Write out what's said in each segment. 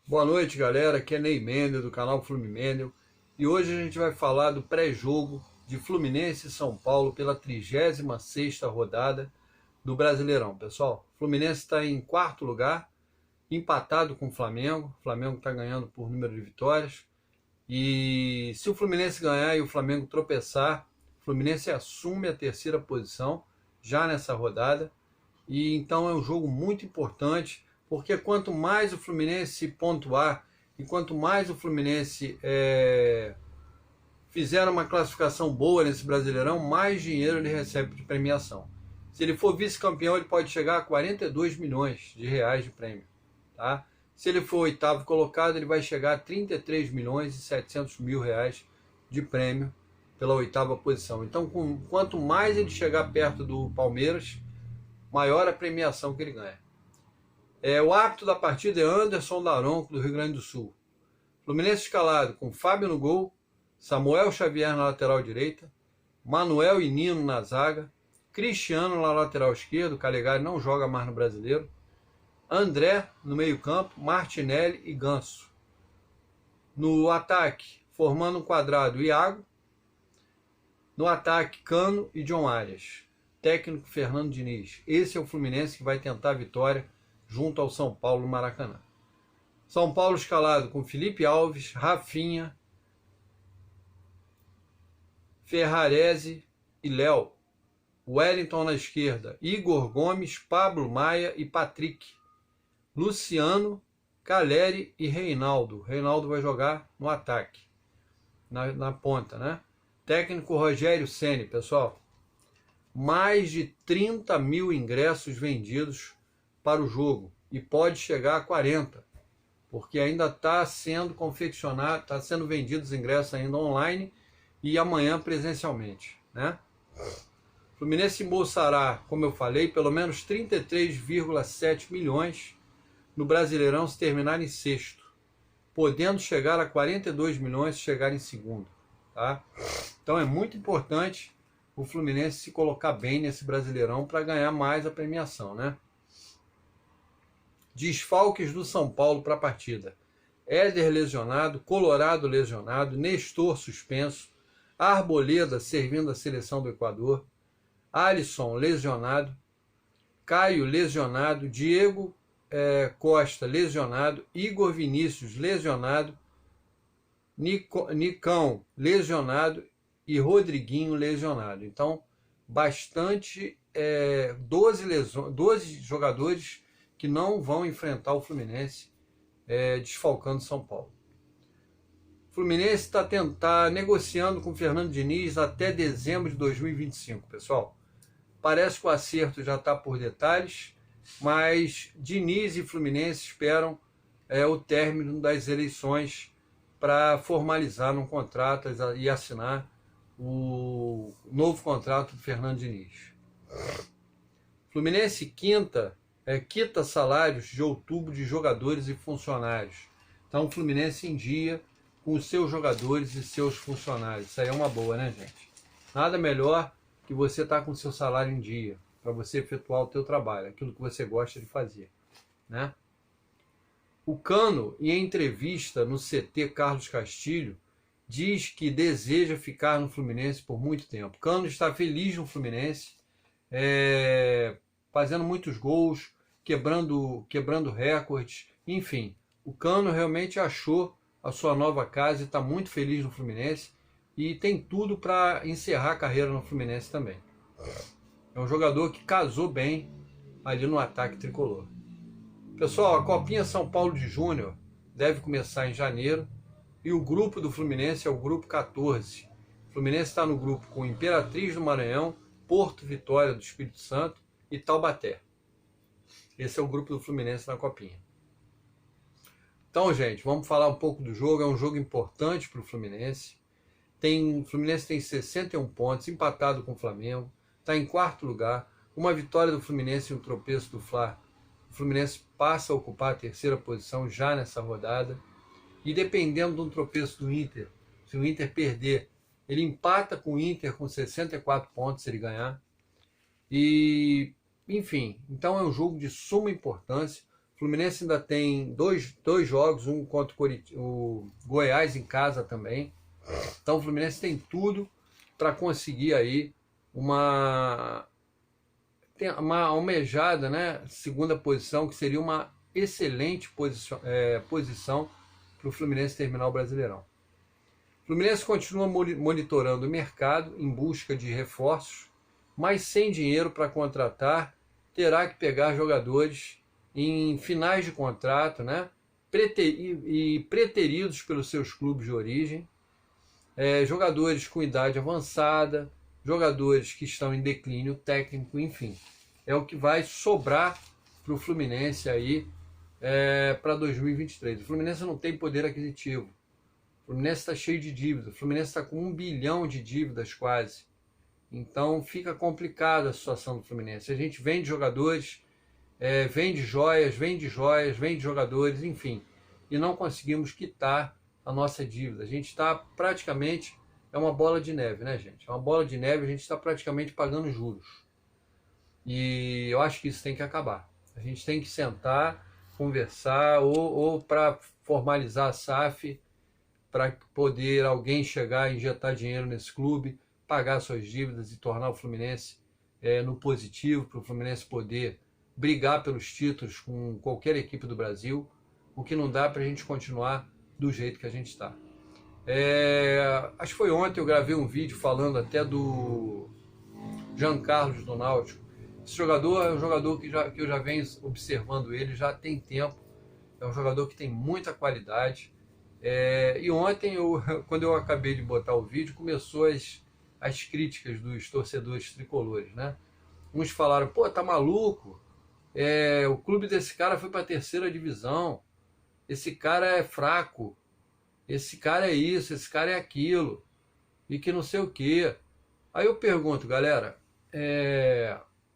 Boa noite, galera. Aqui é Ney Mendel, do canal Fluminense. E hoje a gente vai falar do pré-jogo de Fluminense e São Paulo pela 36ª rodada do Brasileirão. Pessoal, o Fluminense está em quarto lugar, empatado com o Flamengo. O Flamengo está ganhando por número de vitórias. E se o Fluminense ganhar e o Flamengo tropeçar, o Fluminense assume a terceira posição já nessa rodada. E então é um jogo muito importante, porque quanto mais o Fluminense pontuar e quanto mais o Fluminense fizer uma classificação boa nesse Brasileirão, mais dinheiro ele recebe de premiação. Se ele for vice-campeão, ele pode chegar a 42 milhões de reais de prêmio. Tá? Se ele for oitavo colocado, ele vai chegar a 33 milhões e 700 mil reais de prêmio pela oitava posição. Então, quanto mais ele chegar perto do Palmeiras, maior a premiação que ele ganha. O árbitro da partida é Anderson Daronco, do Rio Grande do Sul. Fluminense escalado com Fábio no gol, Samuel Xavier na lateral direita, Manuel e Nino na zaga, Cristiano na lateral esquerda, o Calegari não joga mais no Brasileiro, André no meio campo, Martinelli e Ganso. No ataque, formando um quadrado, Iago. No ataque, Cano e John Arias. Técnico Fernando Diniz. Esse é o Fluminense que vai tentar a vitória junto ao São Paulo no Maracanã. São Paulo escalado com Felipe Alves, Rafinha, Ferrarese e Léo. Wellington na esquerda, Igor Gomes, Pablo Maia e Patrick. Luciano, Caleri e Reinaldo. Reinaldo vai jogar no ataque, na ponta, né? Técnico Rogério Ceni, pessoal. Mais de 30 mil ingressos vendidos para o jogo e pode chegar a 40, porque ainda está sendo confeccionado, está sendo vendidos ingressos ainda online e amanhã presencialmente, né? Fluminense embolsará, como eu falei, pelo menos 33,7 milhões no Brasileirão se terminar em sexto, podendo chegar a 42 milhões se chegar em segundo, tá? Então é muito importante o Fluminense se colocar bem nesse Brasileirão para ganhar mais a premiação, né? Desfalques do São Paulo para a partida. Éder lesionado, Colorado lesionado, Nestor suspenso, Arboleda servindo a seleção do Equador, Alisson lesionado, Caio lesionado, Diego Costa lesionado, Igor Vinícius lesionado, Nicão lesionado e Rodriguinho lesionado. Então, bastante, 12 jogadores que não vão enfrentar o Fluminense, desfalcando São Paulo. O Fluminense está negociando com o Fernando Diniz até dezembro de 2025, pessoal. Parece que o acerto já está por detalhes, mas Diniz e Fluminense esperam o término das eleições para formalizar um contrato e assinar o novo contrato do Fernando Diniz. Fluminense quita salários de outubro de jogadores e funcionários. Então o Fluminense em dia com os seus jogadores e seus funcionários. Isso aí é uma boa, né, gente? Nada melhor que você estar com o seu salário em dia, para você efetuar o teu trabalho, aquilo que você gosta de fazer, né? O Cano, em entrevista no CT Carlos Castilho, diz que deseja ficar no Fluminense por muito tempo. Cano está feliz no Fluminense, fazendo muitos gols, quebrando recordes, enfim. O Cano realmente achou a sua nova casa e está muito feliz no Fluminense e tem tudo para encerrar a carreira no Fluminense também. É um jogador que casou bem ali no ataque tricolor. Pessoal, a Copinha São Paulo de Júnior deve começar em janeiro e o grupo do Fluminense é o grupo 14. O Fluminense está no grupo com Imperatriz do Maranhão, Porto Vitória do Espírito Santo e Taubaté. Esse é o grupo do Fluminense na Copinha. Então, gente, vamos falar um pouco do jogo. É um jogo importante para o Fluminense. O Fluminense tem 61 pontos, empatado com o Flamengo. Está em quarto lugar. Uma vitória do Fluminense e um tropeço do Fla. O Fluminense passa a ocupar a terceira posição já nessa rodada. E dependendo de um tropeço do Inter, se o Inter perder, ele empata com o Inter com 64 pontos se ele ganhar. E, enfim, então é um jogo de suma importância. O Fluminense ainda tem dois jogos, um contra o Goiás em casa também. Então o Fluminense tem tudo para conseguir aí uma almejada, né, segunda posição, que seria uma excelente posição para o Fluminense terminar o Brasileirão. O Fluminense continua monitorando o mercado em busca de reforços, mas sem dinheiro para contratar, terá que pegar jogadores em finais de contrato, né, preteridos pelos seus clubes de origem, jogadores com idade avançada, jogadores que estão em declínio técnico, enfim. É o que vai sobrar para o Fluminense aí para 2023. O Fluminense não tem poder aquisitivo. O Fluminense está cheio de dívida. O Fluminense está com 1 bilhão de dívidas quase. Então fica complicada a situação do Fluminense. A gente vende jogadores, vende joias, vende jogadores, enfim. E não conseguimos quitar a nossa dívida. A gente está praticamente... É uma bola de neve, né, gente? É uma bola de neve, a gente está praticamente pagando juros. E eu acho que isso tem que acabar. A gente tem que sentar, conversar, ou para formalizar a SAF, para poder alguém chegar e injetar dinheiro nesse clube, pagar suas dívidas e tornar o Fluminense no positivo, para o Fluminense poder brigar pelos títulos com qualquer equipe do Brasil, o que não dá para a gente continuar do jeito que a gente está. Acho que foi ontem eu gravei um vídeo falando até do Jean Carlos do Náutico. Esse jogador é um jogador que eu já venho observando ele já tem tempo. É um jogador que tem muita qualidade. E ontem, quando eu acabei de botar o vídeo, começou as críticas dos torcedores tricolores, né? Uns falaram, pô, tá maluco? O clube desse cara foi para a 3ª divisão. Esse cara é fraco. Esse cara é isso, esse cara é aquilo. E que não sei o quê. Aí eu pergunto, galera,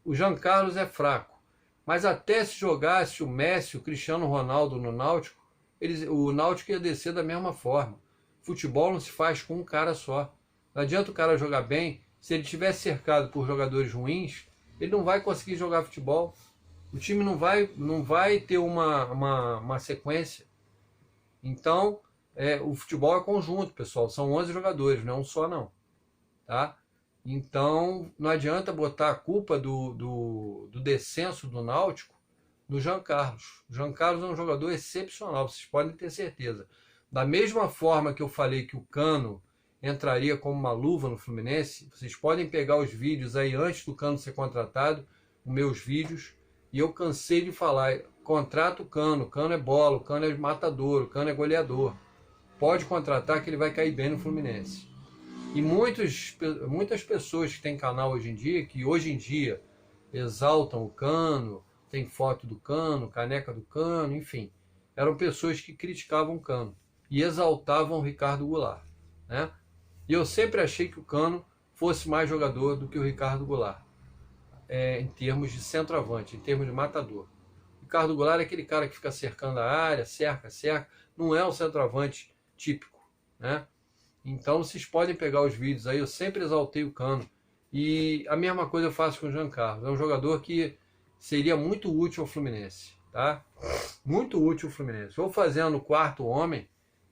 o Jean Carlos é fraco. Mas até se jogasse o Messi, o Cristiano Ronaldo no Náutico, o Náutico ia descer da mesma forma. Futebol não se faz com um cara só. Não adianta o cara jogar bem. Se ele estiver cercado por jogadores ruins, ele não vai conseguir jogar futebol. O time não vai ter uma sequência. Então, o futebol é conjunto, pessoal. São 11 jogadores, não é um só não. Tá? Então, não adianta botar a culpa do descenso do Náutico no Jean Carlos. O Jean Carlos é um jogador excepcional, vocês podem ter certeza. Da mesma forma que eu falei que o Cano entraria como uma luva no Fluminense, vocês podem pegar os vídeos aí antes do Cano ser contratado, os meus vídeos, e eu cansei de falar, contrata o Cano é bola, o Cano é matador, o Cano é goleador. Pode contratar que ele vai cair bem no Fluminense. E muitas pessoas que têm canal hoje em dia, que hoje em dia exaltam o Cano, tem foto do Cano, caneca do Cano, enfim. Eram pessoas que criticavam o Cano e exaltavam o Ricardo Goulart, né? E eu sempre achei que o Cano fosse mais jogador do que o Ricardo Goulart, em termos de centroavante, em termos de matador. O Ricardo Goulart é aquele cara que fica cercando a área, cerca, não é um centroavante típico, né? Então vocês podem pegar os vídeos aí, eu sempre exaltei o Cano. E a mesma coisa eu faço com o Jean Carlos. É um jogador que seria muito útil ao Fluminense, tá? Muito útil ao Fluminense. Ou fazendo o 4º homem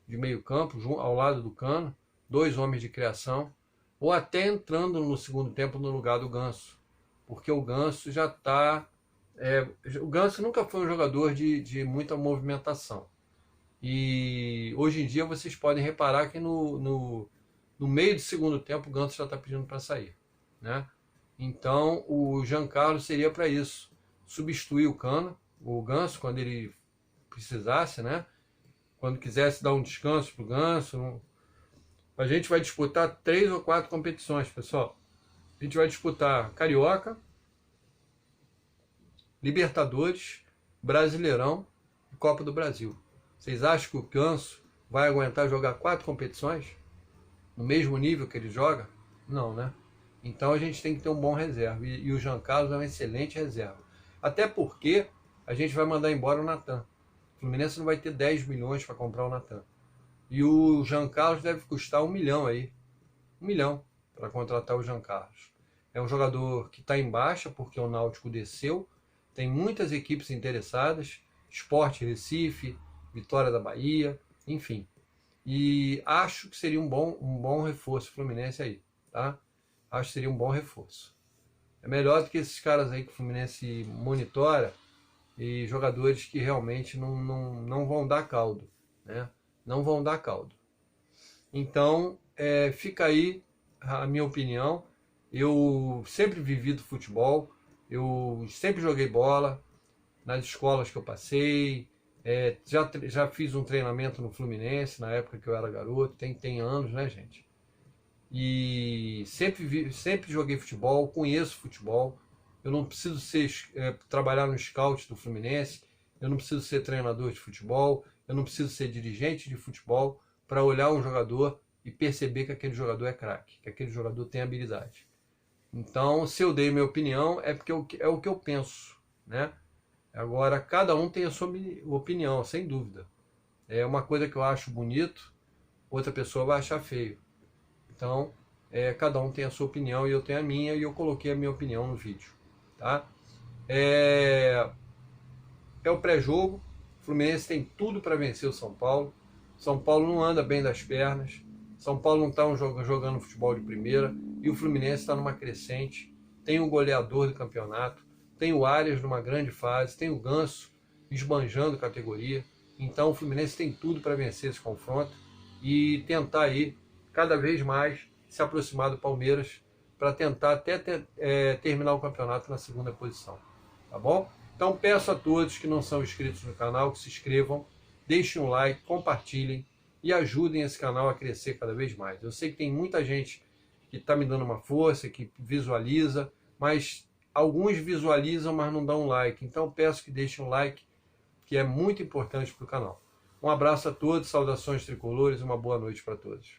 de meio campo, ao lado do Cano, 2 homens de criação, ou até entrando no segundo tempo no lugar do Ganso. Porque o Ganso já está... o Ganso nunca foi um jogador de muita movimentação. E hoje em dia vocês podem reparar que no meio do segundo tempo o Ganso já está pedindo para sair, né? Então o Jean Carlos seria para isso, substituir o Ganso quando ele precisasse, né? Quando quisesse dar um descanso para o Ganso. A gente vai disputar 3 ou 4 competições, pessoal. A gente vai disputar Carioca, Libertadores, Brasileirão e Copa do Brasil. Vocês acham que o Ganso vai aguentar jogar 4 competições no mesmo nível que ele joga? Não, né? Então a gente tem que ter um bom reserva. E o Jean Carlos é uma excelente reserva. Até porque a gente vai mandar embora o Natan. O Fluminense não vai ter 10 milhões para comprar o Natan. E o Jean Carlos deve custar 1 milhão aí. 1 milhão para contratar o Jean Carlos. É um jogador que está em baixa porque o Náutico desceu. Tem muitas equipes interessadas. Sport Recife, Vitória da Bahia, enfim. E acho que seria um bom reforço Fluminense aí, tá? Acho que seria um bom reforço. É melhor do que esses caras aí que o Fluminense monitora e jogadores que realmente não vão dar caldo, né? Não vão dar caldo. Então, fica aí a minha opinião. Eu sempre vivi do futebol, eu sempre joguei bola nas escolas que eu passei, já fiz um treinamento no Fluminense na época que eu era garoto, tem anos, né, gente? E sempre joguei futebol, conheço futebol. Eu não preciso trabalhar no scout do Fluminense, eu não preciso ser treinador de futebol, eu não preciso ser dirigente de futebol para olhar um jogador e perceber que aquele jogador é craque, que aquele jogador tem habilidade. Então, se eu dei minha opinião, é porque é o que eu penso, né? Agora, cada um tem a sua opinião, sem dúvida. É uma coisa que eu acho bonito, outra pessoa vai achar feio. Então, cada um tem a sua opinião e eu tenho a minha, e eu coloquei a minha opinião no vídeo, tá? É o pré-jogo, o Fluminense tem tudo para vencer o São Paulo. São Paulo não anda bem das pernas, São Paulo não está jogando futebol de primeira, e o Fluminense está numa crescente, tem um goleador do campeonato, tem o Arias numa grande fase, tem o Ganso esbanjando categoria. Então o Fluminense tem tudo para vencer esse confronto e tentar aí cada vez mais se aproximar do Palmeiras para tentar até terminar o campeonato na segunda posição, tá bom? Então peço a todos que não são inscritos no canal que se inscrevam, deixem um like, compartilhem e ajudem esse canal a crescer cada vez mais. Eu sei que tem muita gente que está me dando uma força, que visualiza, mas alguns visualizam, mas não dão um like. Então peço que deixem um like, que é muito importante para o canal. Um abraço a todos, saudações tricolores e uma boa noite para todos.